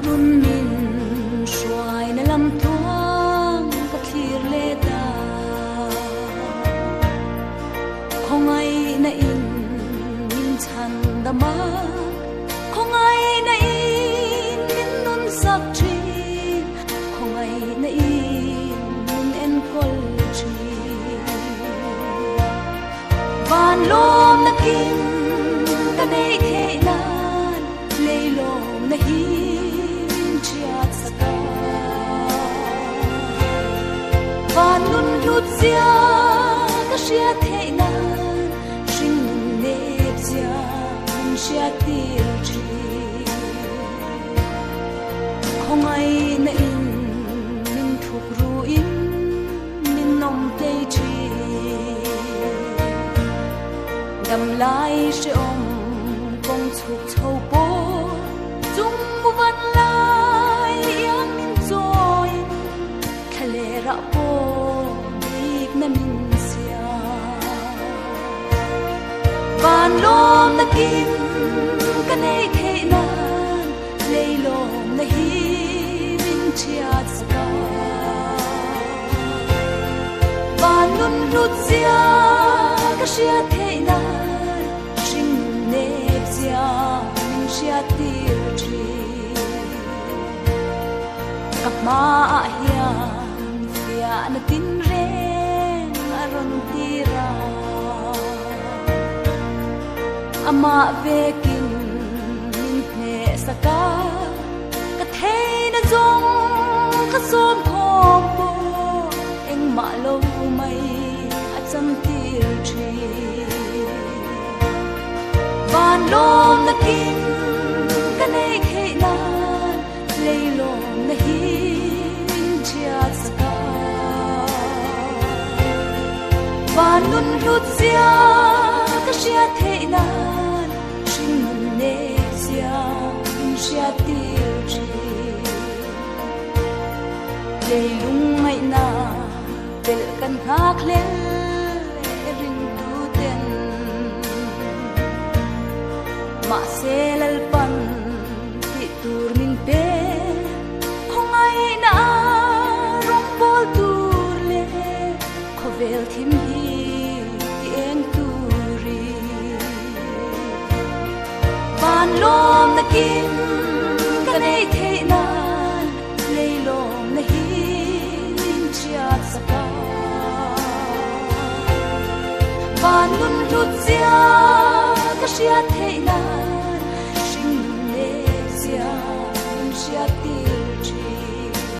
tun min xoài na lam thoáng ka thlir le ta không ai na in chan dama không ai na in min nun sak tri không ai na in min en kol tri van lom na kim ka nei the nan lei lom na hi chiat saka van nun lut zia ka sia the nan sing ne zia sia tir chi không ai na in min thuk ru in min nom te chi đầm lai sẽ ôm con chúc thâu bố dung mu văn lai yang min rồi thà lệ ra bố biết na min sia van lom na kim ka nei the nan lei lom na hi min chiat ska van nun lut sia ka sia the nan sing ne sia min sia tir tri kap ma hian fia na tin ren aron tira ama vekin min ne saka ka thei na zong ka som khom bo eng ma lo mai a cham tir tri van lom na kim ka nei the nan lei lom na hi min chiat saka van nun lut sia ka sia the nan sing nun ne sia min sia tir chi lei lung mai na tel kan khak le ring tu ten ma se lal pan ti tur min pe không ai na rong bol tur le khovel thim hi ti eng turi van lom na kim ka nei the nan lei lom na hi min chiat saka van nun lut sia ka sia the nan sing ne sia min sia ti